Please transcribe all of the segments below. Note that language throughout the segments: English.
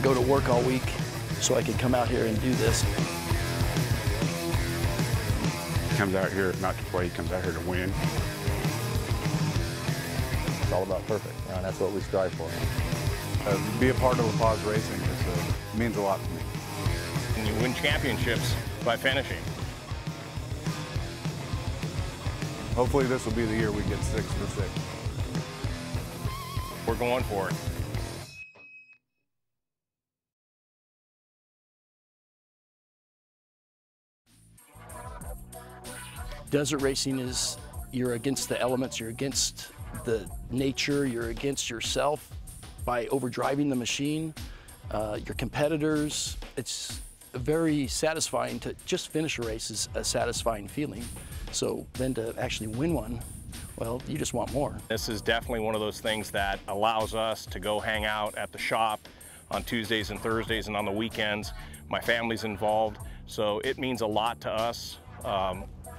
go to work all week so I could come out here and do this. He comes out here not to play, he comes out here to win. It's all about perfect, and that's what we strive for. To be a part of Paz Racing means a lot to me. And you win championships by finishing. Hopefully this will be the year we get 6 for 6. We're going for it. Desert racing is, you're against the elements, you're against the nature, you're against yourself by overdriving the machine, your competitors. It's very satisfying to just finish a race is a satisfying feeling. So then to actually win one, well, you just want more. This is definitely one of those things that allows us to go hang out at the shop on Tuesdays and Thursdays and on the weekends. My family's involved, so it means a lot to us.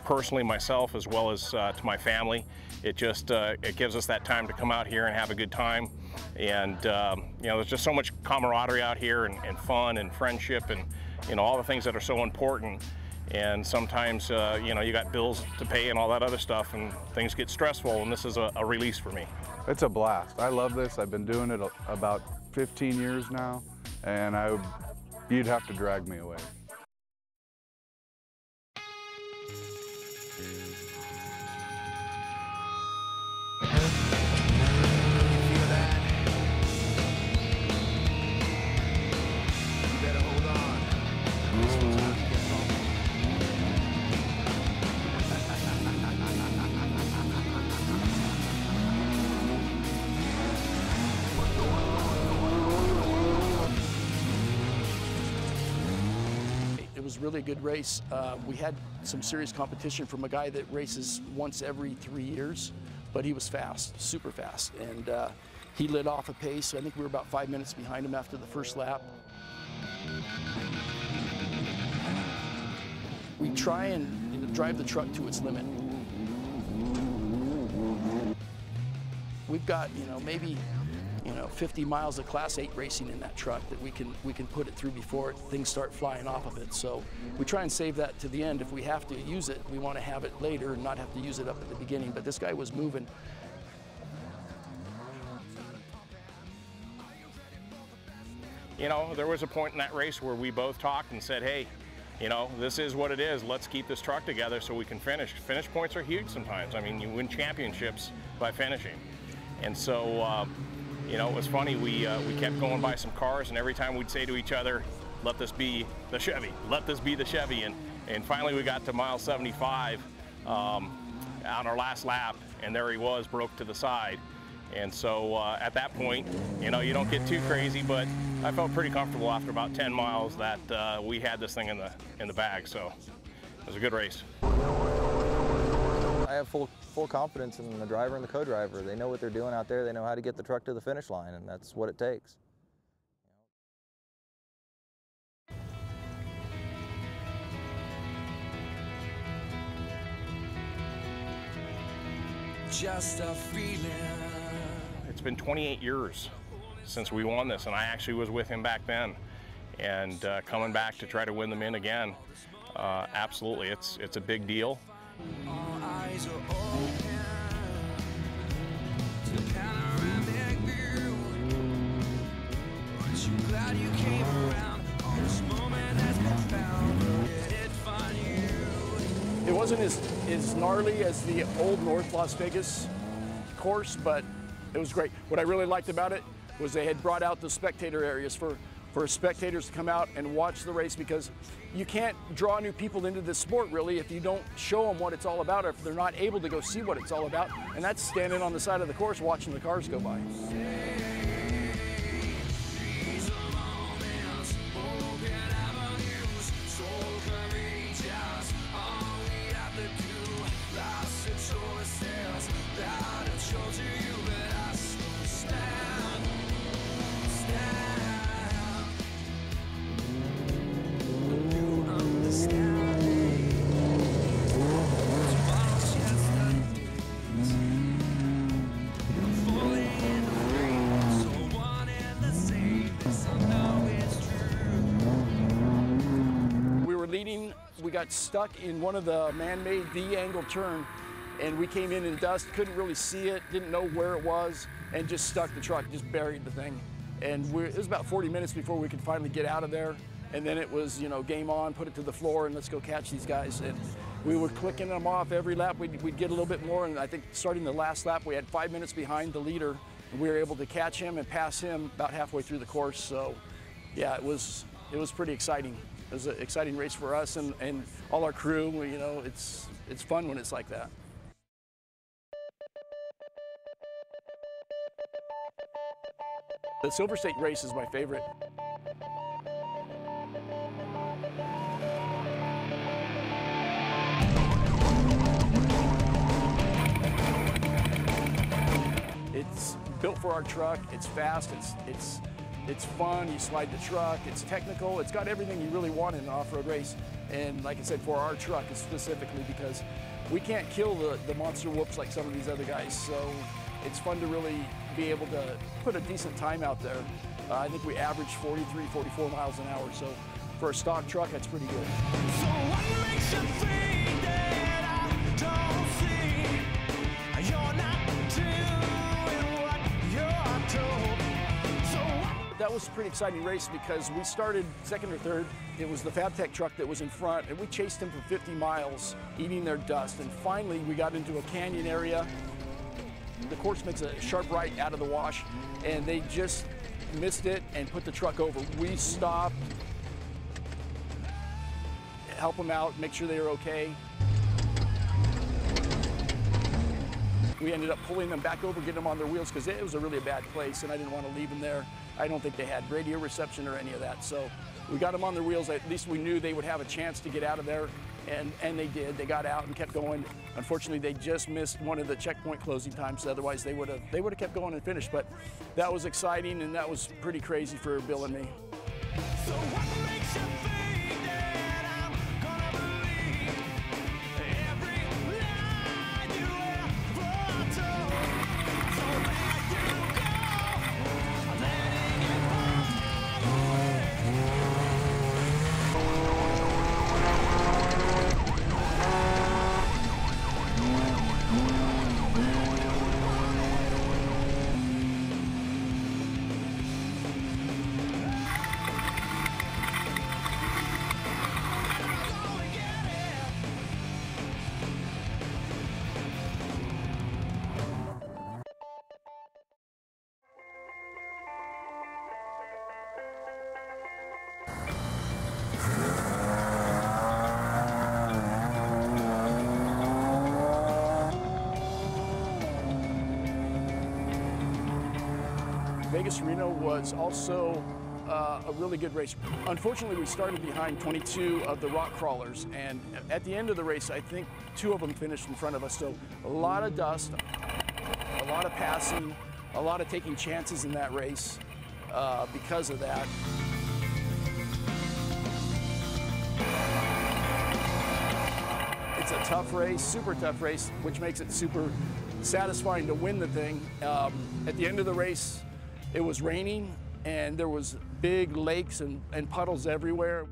Personally, myself, as well as to my family. It just it gives us that time to come out here and have a good time. And you know, there's just so much camaraderie out here, and fun and friendship, and you know, all the things that are so important. And sometimes you know, you got bills to pay and all that other stuff, and things get stressful, and this is a release for me. It's a blast. I love this. I've been doing it about 15 years now, and you'd have to drag me away. It was really a good race. We had some serious competition from a guy that races once every 3 years, but he was fast, super fast. And he lit off a pace. I think we were about 5 minutes behind him after the first lap. We try and drive the truck to its limit. We've got, you know, maybe 50 miles of Class 8 racing in that truck that we can put it through before things start flying off of it. So we try and save that to the end. If we have to use it, we want to have it later and not have to use it up at the beginning. But this guy was moving. You know, there was a point in that race where we both talked and said, hey, you know, this is what it is. Let's keep this truck together so we can finish. Finish points are huge sometimes. I mean, you win championships by finishing. And so, you know, it was funny, we kept going by some cars, and every time we'd say to each other, let this be the Chevy, let this be the Chevy. And finally we got to mile 75 on our last lap, and there he was, broke to the side. And so at that point, you know, you don't get too crazy, but I felt pretty comfortable after about 10 miles that we had this thing in the bag, so it was a good race. I have full confidence in the driver and the co-driver. They know what they're doing out there. They know how to get the truck to the finish line, and that's what it takes. Just a feeling. It's been 28 years since we won this, and I actually was with him back then. And coming back to try to win them in again, absolutely, it's a big deal. All eyes are open to the panoramic view. Aren't you glad you came around? On this moment that's profound. Did it find you? It wasn't as gnarly as the old North Las Vegas course, but it was great. What I really liked about it was they had brought out the spectator areas for spectators to come out and watch the race, because you can't draw new people into this sport really if you don't show them what it's all about, or if they're not able to go see what it's all about, and that's standing on the side of the course watching the cars go by. got stuck in one of the man-made V-angle turn, and we came in dust, couldn't really see it, didn't know where it was, and just stuck the truck, just buried the thing. And it was about 40 minutes before we could finally get out of there. And then it was, you know, game on, put it to the floor, and let's go catch these guys. And we were clicking them off every lap. We'd get a little bit more, and I think starting the last lap, we had 5 minutes behind the leader, and we were able to catch him and pass him about halfway through the course. So, yeah, it was pretty exciting. It was an exciting race for us and all our crew. You know, it's fun when it's like that. The Silver State race is my favorite. It's built for our truck. It's fast. It's fun. You slide the truck. It's technical. It's got everything you really want in an off-road race. And like I said, for our truck specifically, because we can't kill the monster whoops like some of these other guys. So it's fun to really be able to put a decent time out there. I think we average 43, 44 miles an hour. So for a stock truck, that's pretty good. So what makes you think that I don't see you're not doing what you're told? So what? That was a pretty exciting race because we started second or third. It was the FabTech truck that was in front, and we chased them for 50 miles, eating their dust. And finally, we got into a canyon area. The course makes a sharp right out of the wash, and they just missed it and put the truck over. We stopped, help them out, make sure they were okay. We ended up pulling them back over, getting them on their wheels, because it was a really bad place, and I didn't want to leave them there. I don't think they had radio reception or any of that, so we got them on their wheels. At least we knew they would have a chance to get out of there, and they did. They got out and kept going. Unfortunately, they just missed one of the checkpoint closing times. Otherwise, they would have kept going and finished. But that was exciting, and that was pretty crazy for Bill and me. So what makes you think that I'm gonna believe every lie you ever told? So there you go, letting it fall away. Vegas Reno was also a really good race. Unfortunately, we started behind 22 of the rock crawlers, and at the end of the race, I think 2 of them finished in front of us. So a lot of dust, a lot of passing, a lot of taking chances in that race because of that. It's a tough race, super tough race, which makes it super satisfying to win the thing. At the end of the race, it was raining, and there was big lakes and puddles everywhere.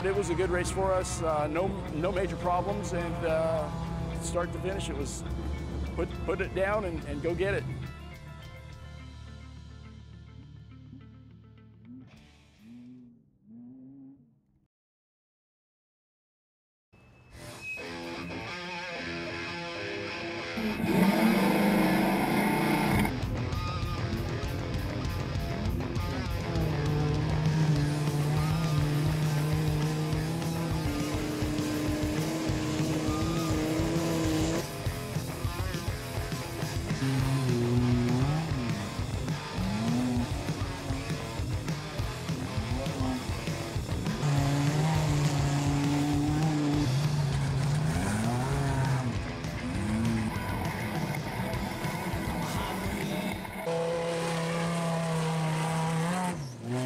it was a good race for us. No major problems, and start to finish, it was put it down and go get it.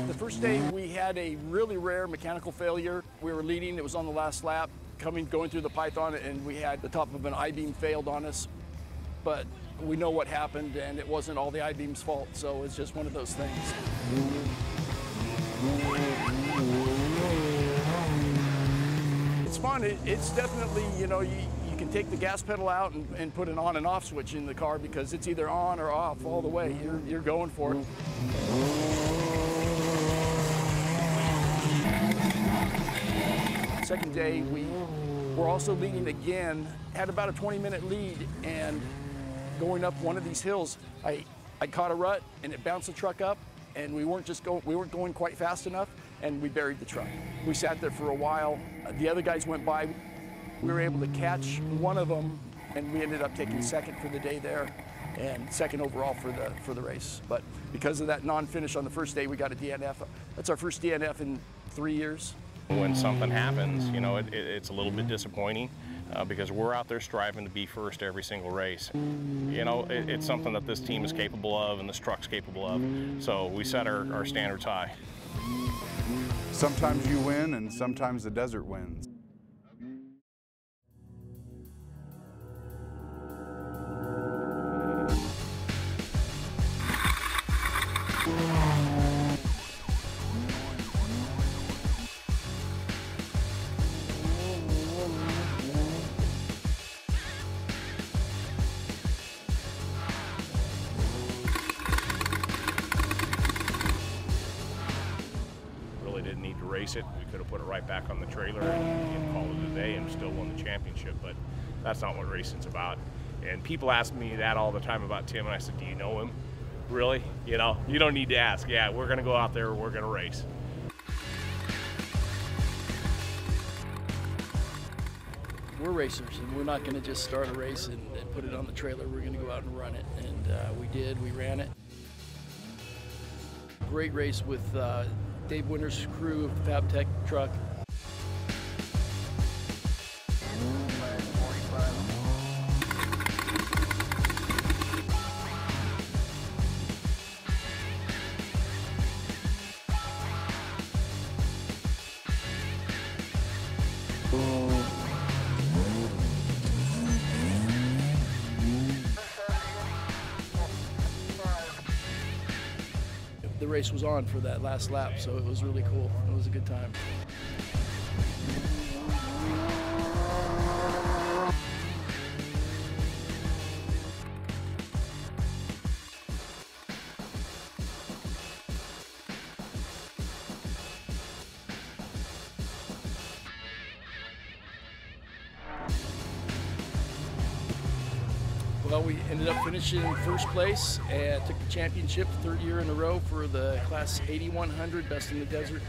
The first day we had a really rare mechanical failure. We were leading, it was on the last lap, going through the Python, and we had the top of an I-beam failed on us. But we know what happened, and it wasn't all the I-beam's fault, so it's just one of those things. It's fun. It's definitely, you know, you can take the gas pedal out and put an on and off switch in the car because it's either on or off all the way. You're going for it. Second day, we were also leading again, had about a 20-minute lead, and going up one of these hills, I caught a rut and it bounced the truck up, and we weren't going quite fast enough, and we buried the truck. We sat there for a while. The other guys went by. We were able to catch one of them, and we ended up taking second for the day there, and second overall for the race. But because of that non-finish on the first day, we got a DNF. That's our first DNF in 3 years. When something happens, you know, it's a little bit disappointing because we're out there striving to be first every single race. You know, it's something that this team is capable of and this truck's capable of. So we set our standards high. Sometimes you win and sometimes the desert wins. Didn't need to race it. We could have put it right back on the trailer and called it a day and still won the championship, but that's not what racing's about. And people ask me that all the time about Tim, and I said, do you know him? Really? You know, you don't need to ask. Yeah, we're gonna go out there, we're gonna race. We're racers, and we're not gonna just start a race and put it on the trailer. We're gonna go out and run it, and we did, we ran it. Great race with Dave Winter's crew of the Fab Tech truck. The race was on for that last lap, so it was really cool. It was a good time. Well, we ended up finishing first place and took the championship third year in a row for the Class 8100 Best in the Desert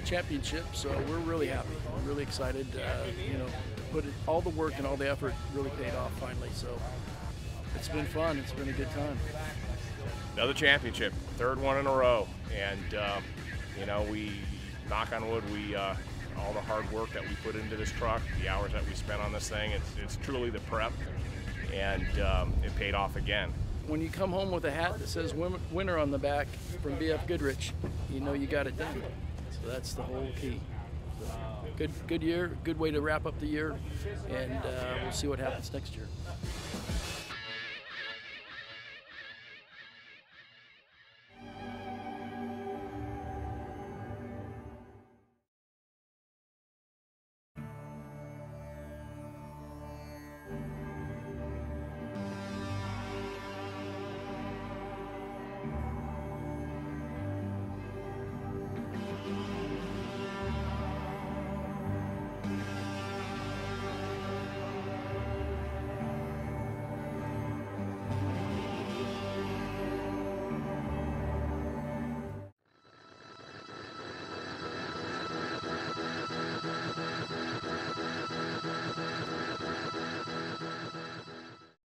Championship. So we're really happy, we're really excited. You know, all the work and all the effort really paid off finally. So it's been fun. It's been a good time. Another championship, third one in a row, and you know, we knock on wood, all the hard work that we put into this truck, the hours that we spent on this thing, it's truly the prep. And it paid off again. When you come home with a hat that says winner on the back from BF Goodrich, you know you got it done. So that's the whole key. So good year, good way to wrap up the year, and we'll see what happens next year.